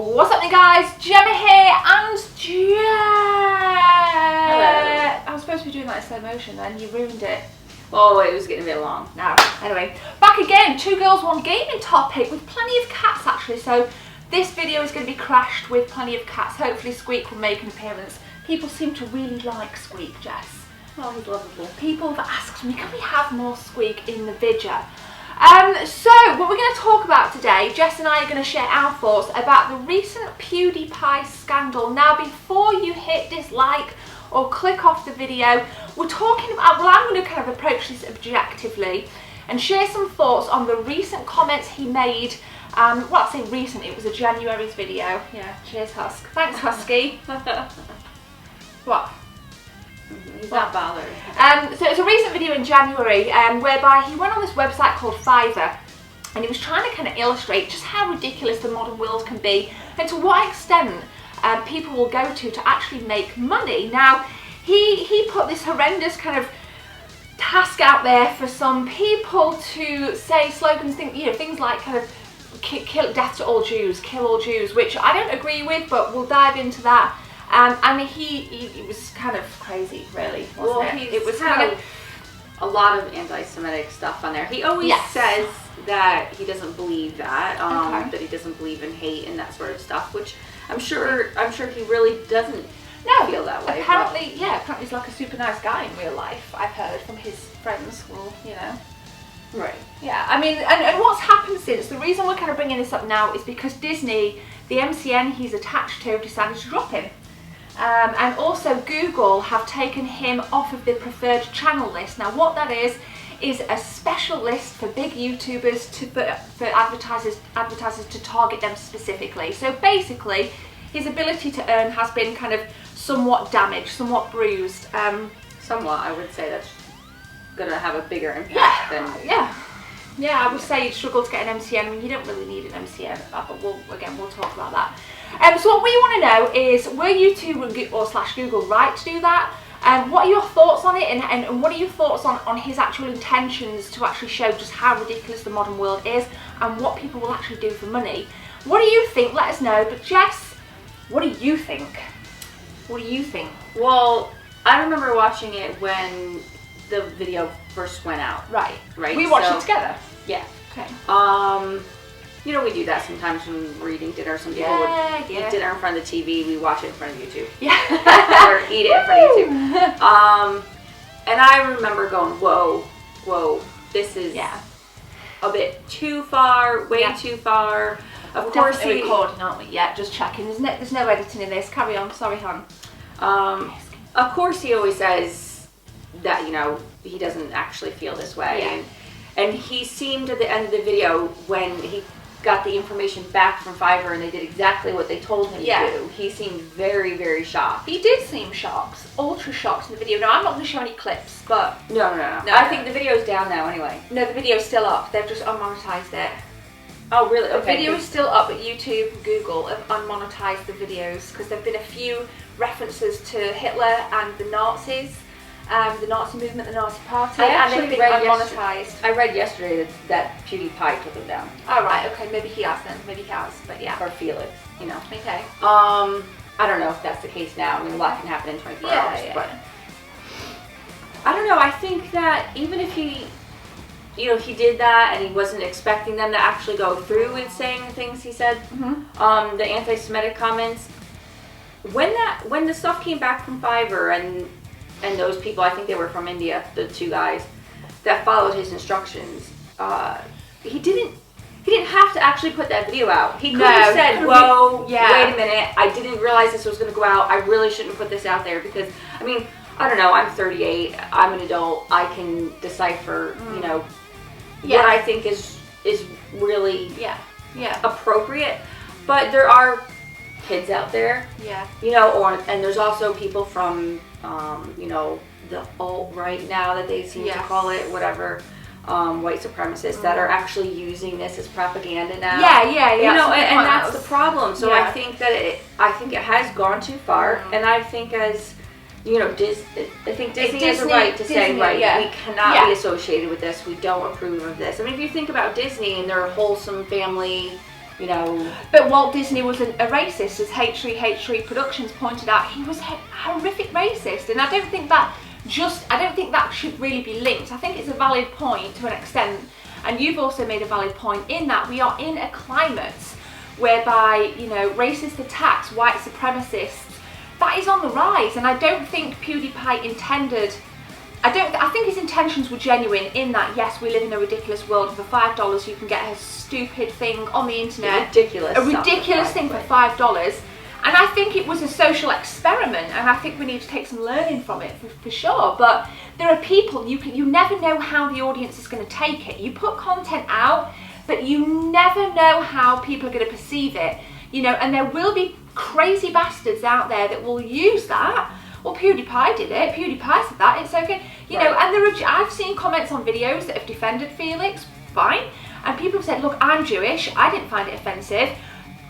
What's up, guys? Gemma here and Hello. I was supposed to be doing that in slow motion, then you ruined it. Oh, it was getting a bit long. No. Anyway, back again. 2 girls, 1 gaming topic with plenty of cats actually. So this video is going to be crashed with plenty of cats. Hopefully Squeak will make an appearance. People seem to really like Squeak, Jess. Oh, he's lovable. People have asked me, can we have more Squeak in the video? So what we're going to talk about today, Jess and I are going to share our thoughts about the recent PewDiePie scandal. Now, before you hit dislike or click off the video, we're talking about, well, I'm going to kind of approach this objectively and share some thoughts on the recent comments he made. Well, I say recent, it was a January's video. Yeah, cheers, Husk. Thanks, Husky. What? He's not bothered. So it's a recent video in January whereby he went on this website called Fiverr and he was trying to kind of illustrate just how ridiculous the modern world can be and to what extent people will go to actually make money. Now, he put this horrendous kind of task out there for some people to say slogans, things like kind of kill death to all Jews, kill all Jews, which I don't agree with, but we'll dive into that. And he was kind of crazy, really, wasn't it? It was kind of a lot of anti-Semitic stuff on there. He always says that he doesn't believe that, that he doesn't believe in hate and that sort of stuff, which I'm sure he really doesn't feel that way. Apparently, apparently he's like a super nice guy in real life. I've heard from his friends. Well, you know. Right. Yeah, I mean, and what's happened since, the reason we're kind of bringing this up now is because Disney, the MCN he's attached to, decided to drop him. And also Google have taken him off of the preferred channel list. Now what that is a special list for big YouTubers for advertisers to target them specifically. So basically his ability to earn has been kind of somewhat damaged, somewhat bruised. Somewhat, I would say that's going to have a bigger impact than... Yeah, I would say you'd struggle to get an MCN. I mean, you don't really need an MCN, but we'll talk about that. So what we want to know is, were YouTube or / Google right to do that? What are your thoughts on it, and what are your thoughts on his actual intentions to actually show just how ridiculous the modern world is and what people will actually do for money? What do you think? Let us know. But Jess, what do you think? What do you think? Well, I remember watching it when the video first went out. Right. We watched it together. Yeah. Okay. You know, we do that sometimes when we're eating dinner. Some people would eat dinner in front of the TV. We watch it in front of YouTube. Yeah. Or eat it in front of YouTube. And I remember going, whoa, this is a bit too far, way too far. Of course, we're recording, aren't we? Yeah, just checking. There's no editing in this. Carry on. Sorry, hon. Of course, he always says that, you know, he doesn't actually feel this way. Yeah. And he seemed at the end of the video, when he got the information back from Fiverr and they did exactly what they told him to do, he seemed very, very shocked. He did seem shocked, ultra shocked in the video. Now, I'm not going to show any clips, but... No. I think the video's down now anyway. No, the video's still up. They've just unmonetized it. Oh, really? Okay. The video is still up, but YouTube and Google have unmonetized the videos because there have been a few references to Hitler and the Nazis. The Nazi movement, the Nazi party, and they've been unmonetized. I read yesterday that PewDiePie took them down. Oh, right, okay, maybe he has then, but yeah. Or Felix, you know. Okay. I don't know if that's the case now. I mean, a lot can happen in 24 hours, but I don't know, I think that even if he did that and he wasn't expecting them to actually go through with saying the things he said, the anti-Semitic comments, when the stuff came back from Fiverr and those people, I think they were from India, the 2 guys that followed his instructions, he didn't have to actually put that video out. He could have said, whoa, wait a minute, I didn't realize this was going to go out. I really shouldn't put this out there because, I mean, I don't know, I'm 38, I'm an adult, I can decipher, you know, what I think is really appropriate. But there are kids out there, you know, and there's also people from, you know, the alt-right now that they seem to call it, whatever, white supremacists that are actually using this as propaganda now. You know, and that's the problem. So I think that it has gone too far, and I think as you know, I think Disney has a right to say, we cannot be associated with this. We don't approve of this. I mean, if you think about Disney and their wholesome family you know. But Walt Disney was a racist, as H3 Productions pointed out. He was a horrific racist, and I don't think that should really be linked. I think it's a valid point to an extent, and you've also made a valid point in that we are in a climate whereby, you know, racist attacks, white supremacists, that is on the rise, and I don't think PewDiePie intended. I think his intentions were genuine in that, yes, we live in a ridiculous world. For $5 you can get a stupid thing on the internet. A ridiculous thing for $5. And I think it was a social experiment, and I think we need to take some learning from it for sure. But there are people, you never know how the audience is going to take it. You put content out, but you never know how people are going to perceive it. You know, and there will be crazy bastards out there that will use that. Well, PewDiePie did it. PewDiePie said that. It's okay. You know, and I've seen comments on videos that have defended Felix. Fine. And people have said, look, I'm Jewish. I didn't find it offensive.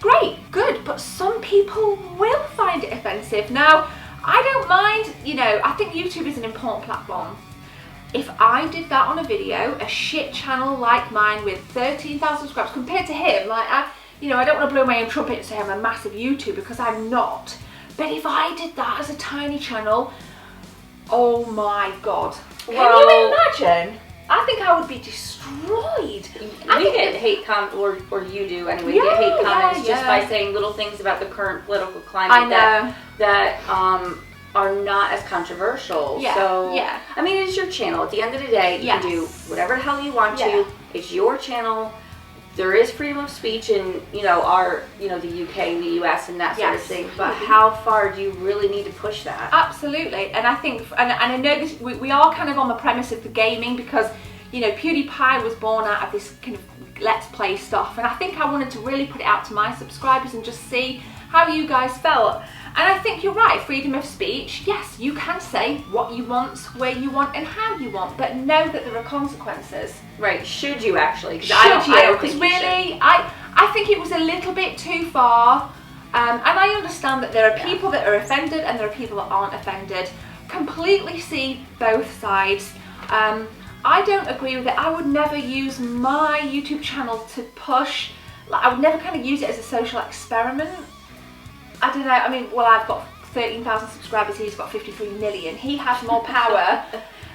Great, good. But some people will find it offensive. Now, I don't mind, you know, I think YouTube is an important platform. If I did that on a video, a shit channel like mine with 13,000 subscribers compared to him, like, I don't want to blow my own trumpet and say I'm a massive YouTuber, because I'm not. But if I did that as a tiny channel, oh my God. Can you imagine? I think I would be destroyed. We get hate comments, or you do anyway, you get hate comments just by saying little things about the current political climate that are not as controversial. So, I mean, it's your channel. At the end of the day, you can do whatever the hell you want to. It's your channel. There is freedom of speech in, you know, the UK and the US and that sort of thing, but how far do you really need to push that? Absolutely. And I think, and I know this, we are kind of on the premise of the gaming, because, you know, PewDiePie was born out of this kind of let's play stuff, and I think I wanted to really put it out to my subscribers and just see how you guys felt. And I think you're right, freedom of speech, yes, you can say what you want, where you want, and how you want, but know that there are consequences. Right, should you actually? Should you? Because really, I think it was a little bit too far, and I understand that there are people that are offended and there are people that aren't offended. Completely see both sides. I don't agree with it. I would never use my YouTube channel to push, like, I would never kind of use it as a social experiment. I don't know, I mean, well, I've got 13,000 subscribers, he's got 53 million. He has more power.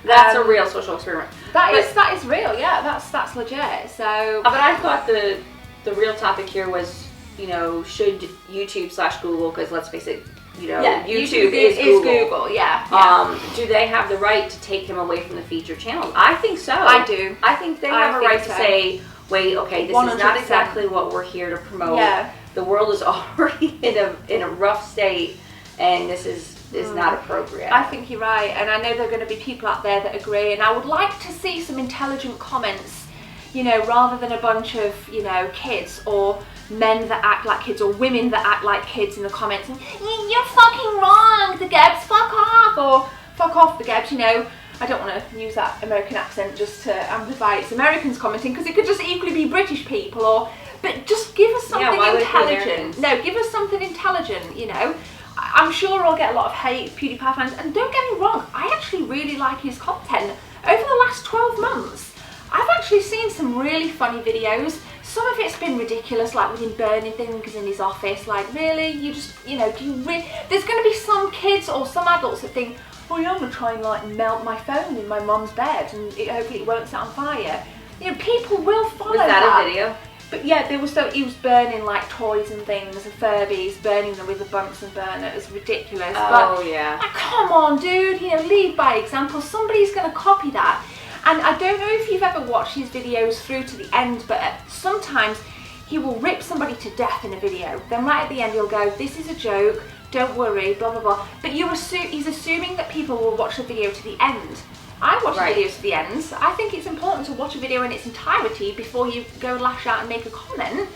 That's a real social experiment. That is real, yeah, that's legit. So, but I thought the real topic here was, you know, should YouTube/Google, because let's face it, you know, YouTube is Google. Do they have the right to take him away from the featured channels? I think so. I do. I think they have a right to say, wait, okay, this 100%. Is not exactly what we're here to promote. Yeah. The world is already in a rough state, and this is not appropriate. I think you're right, and I know there are going to be people out there that agree, and I would like to see some intelligent comments, you know, rather than a bunch of, you know, kids or men that act like kids or women that act like kids in the comments. And, you're fucking wrong, the Gebs, fuck off, or fuck off, the Gebs, you know. I don't want to use that American accent just to amplify it's Americans commenting, because it could just equally be British people, but just give us something intelligent. No, give us something intelligent, you know. I'm sure I'll get a lot of hate, PewDiePie fans, and don't get me wrong, I actually really like his content. Over the last 12 months, I've actually seen some really funny videos. Some of it's been ridiculous, like with him burning things in his office. Like, really? You just, you know, there's going to be some kids or some adults that think, oh yeah, I'm going to try and like melt my phone in my mum's bed and hopefully it won't set on fire. You know, people will follow that. Was that a video? But yeah, he was burning like toys and things and Furbies, burning them with a Bunsen burner. It was ridiculous. Oh, yeah. Like, come on, dude, you know, lead by example. Somebody's going to copy that. And I don't know if you've ever watched his videos through to the end, but sometimes he will rip somebody to death in a video. Then right at the end he'll go, this is a joke, don't worry, blah, blah, blah. But he's assuming that people will watch the video to the end. I watch the videos to the end. I think it's important to watch a video in its entirety before you go lash out and make a comment.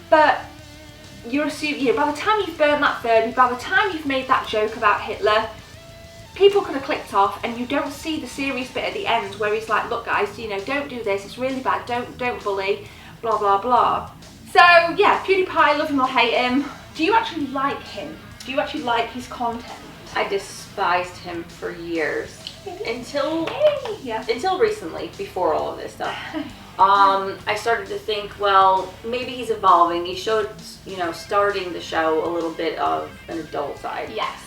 But you're assuming, you know, by the time you've burned that Furby, by the time you've made that joke about Hitler, people could have clicked off, and you don't see the serious bit at the end where he's like, look guys, you know, don't do this, it's really bad, don't bully, blah, blah, blah. So yeah, PewDiePie, love him or hate him. Do you actually like him? Do you actually like his content? I despised him for years. Until recently, before all of this stuff. I started to think, well, maybe he's evolving. He showed, you know, starting the show a little bit of an adult side. Yes.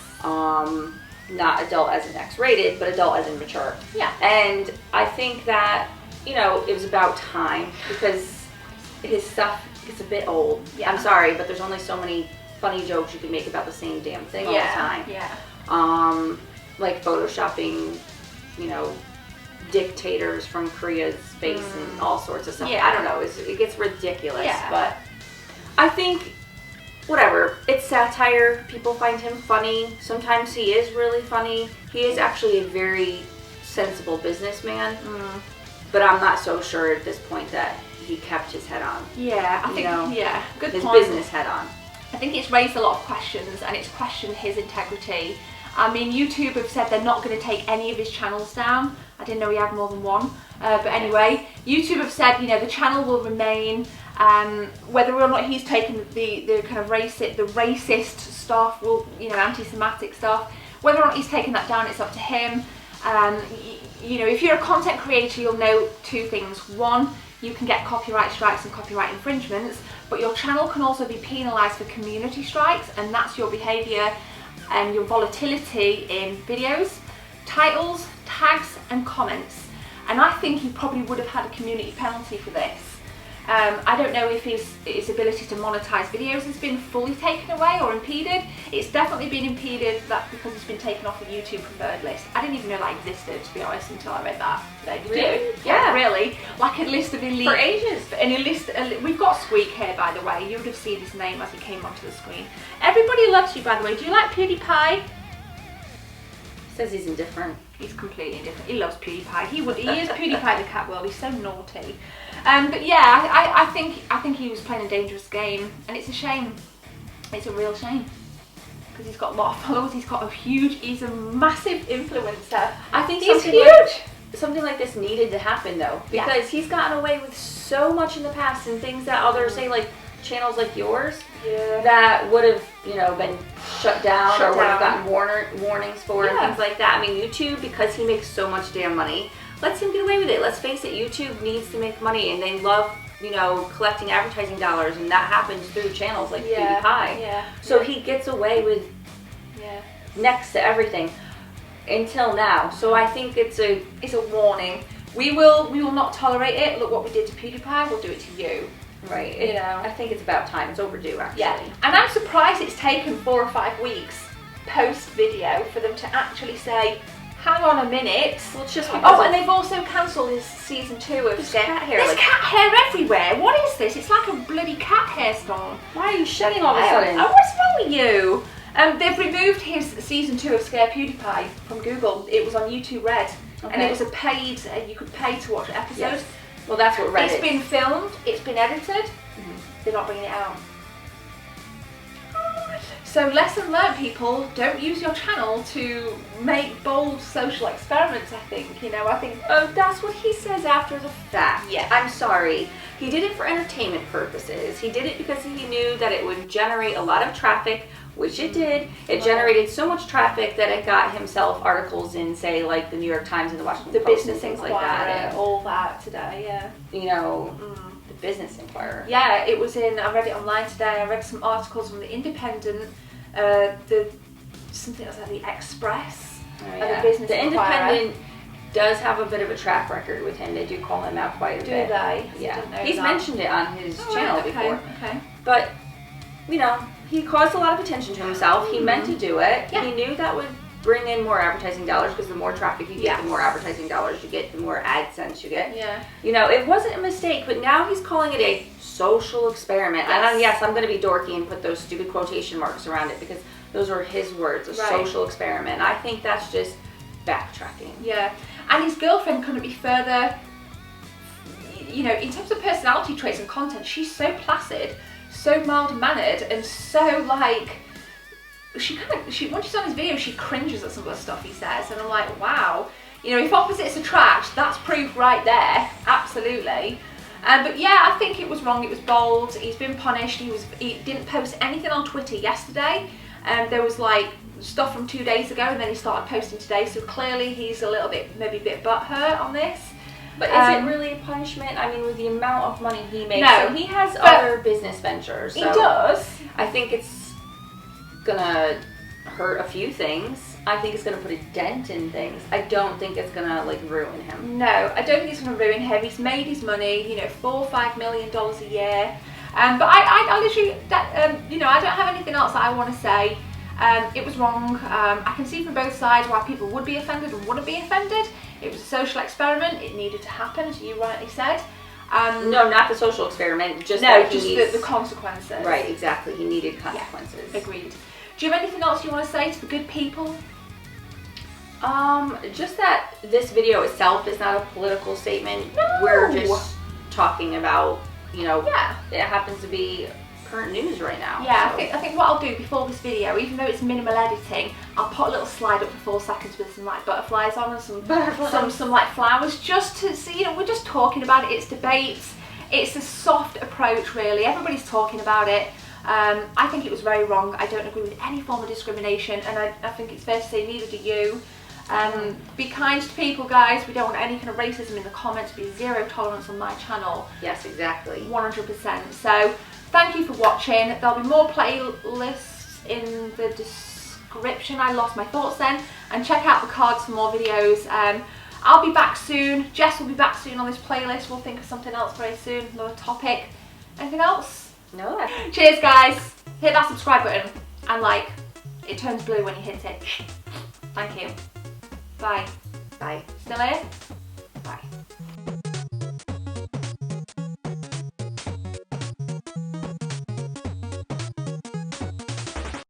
Not adult as in X-rated, but adult as in mature. Yeah. And I think that, you know, it was about time because his stuff gets a bit old. Yeah. I'm sorry, but there's only so many funny jokes you can make about the same damn thing all the time. Yeah. Like photoshopping, you know, dictators from Korea's face and all sorts of stuff. Yeah. I don't know. It gets ridiculous. Yeah. But I think, whatever. It's satire. People find him funny. Sometimes he is really funny. He is actually a very sensible businessman. But I'm not so sure at this point that he kept his head on. Yeah, I think, yeah, good his point. business head on. I think it's raised a lot of questions and it's questioned his integrity. I mean, YouTube have said they're not going to take any of his channels down. I didn't know he had more than one. But anyway, YouTube have said, you know, the channel will remain. Whether or not he's taken the kind of racist stuff, you know, anti-Semitic stuff, whether or not he's taken that down, it's up to him. You know, if you're a content creator, you'll know two things. One, you can get copyright strikes and copyright infringements, but your channel can also be penalised for community strikes, and that's your behaviour and your volatility in videos, titles, tags and comments. And I think he probably would have had a community penalty for this. I don't know if his ability to monetize videos has been fully taken away or impeded. It's definitely been impeded because it's been taken off the YouTube preferred list. I didn't even know that existed, to be honest, until I read that today. Did Really? you? Yeah, really. Like a list of elite... For ages. And we've got Squeak here, by the way. You would have seen his name as he came onto the screen. Everybody loves you, by the way. Do you like PewDiePie? Says he's indifferent. He's completely indifferent. He loves PewDiePie. He is PewDiePie the cat world. He's so naughty. But yeah, I think he was playing a dangerous game, and it's a shame. It's a real shame because he's got a lot of followers. He's a massive influencer. I think he's something huge. Something like this needed to happen though, because he's gotten away with so much in the past and things that others say, like channels like yours, that would have, you know, been shut down or would have gotten warnings for and things like that. I mean, YouTube, because he makes so much damn money, lets him get away with it. Let's face it, YouTube needs to make money, and they love, you know, collecting advertising dollars, and that happens through channels like PewDiePie. So he gets away with next to everything until now. So I think it's a warning. We will not tolerate it. Look what we did to PewDiePie. We'll do it to you. Right. You know, I think it's about time. It's overdue, actually. Yeah. And I'm surprised it's taken 4 or 5 weeks post video for them to actually say, hang on a minute. Well, it's just because and they've also cancelled his season 2 of Scare. cat hair. There's cat hair everywhere. What is this? It's like a bloody cat hair storm. Why are you shedding all of a sudden? Oh, what's wrong with you? They've removed his season 2 of Scare PewDiePie from Google. It was on YouTube Red, and it was a paid. You could pay to watch episodes. Yes. Well, that's what Red is. It's been filmed. It's been edited. They're not bringing it out. So lesson learned, people. Don't use your channel to make bold social experiments, I think. You know, Oh, that's what he says after the fact. Yeah. I'm sorry. He did it for entertainment purposes. He did it because he knew that it would generate a lot of traffic, which it did. It generated so much traffic that it got himself articles in, say, like the New York Times and the Washington Post and things like that. And, all that today, yeah. You know, the Business Inquirer. Yeah, it was in, I read it online today. I read some articles from the Independent, something else like the Express, the Business The Inquirer. Independent does have a bit of a track record with him. They do call him out quite a bit. Do they? Yeah. He's mentioned it on his channel before. Okay. But, you know, he caused a lot of attention to himself. He meant to do it. Yeah. He knew that would bring in more advertising dollars, because the more traffic you get, the more advertising dollars you get, the more AdSense you get. Yeah. You know, it wasn't a mistake, but now he's calling it a social experiment. And yes, I'm going to be dorky and put those stupid quotation marks around it, because those are his words, a social experiment. I think that's just backtracking. Yeah. And his girlfriend couldn't be further, you know, in terms of personality traits and content, she's so placid, so mild-mannered, and so, like, when she's on his video, she cringes at some of the stuff he says, and I'm like, wow. You know, if opposites attract, that's proof right there, absolutely. But yeah, I think it was wrong, it was bold, he's been punished, he didn't post anything on Twitter yesterday, there was like stuff from 2 days ago, and then he started posting today, so clearly he's a little bit, maybe a bit butthurt on this. But is it really a punishment? I mean, with the amount of money he makes, No, so he has other business ventures. So he does. I think it's gonna hurt a few things. I think it's gonna put a dent in things. I don't think it's gonna like ruin him. No, I don't think it's gonna ruin him. He's made his money, you know, $4 or $5 million a year. But I literally, you know, I don't have anything else that I want to say. It was wrong. I can see from both sides why people would be offended and wouldn't be offended. It was a social experiment. It needed to happen, as you rightly said. No, not the social experiment. Just the consequences. Right, exactly. He needed consequences. Yeah, agreed. Do you have anything else you want to say to the good people? Just that this video itself is not a political statement. No. We're just talking about, you know, Yeah. it happens to be current news right now. Yeah, so. I think what I'll do before this video, even though it's minimal editing, I'll put a little slide up for 4 seconds with some like butterflies on and some like flowers, just to see, you know, we're just talking about it. It's debates. It's a soft approach, really. Everybody's talking about it. I think it was very wrong. I don't agree with any form of discrimination, and I think it's fair to say neither do you. Be kind to people, guys. We don't want any kind of racism in the comments. Be zero tolerance on my channel. Yes, exactly. 100%. So thank you for watching. There'll be more playlists in the description. I lost my thoughts then. And check out the cards for more videos. I'll be back soon. Jess will be back soon on this playlist. We'll think of something else very soon. Another topic. Anything else? No. Cheers, guys. Hit that subscribe button and like. It turns blue when you hit it. Thank you. Bye. Bye. Still here? Bye.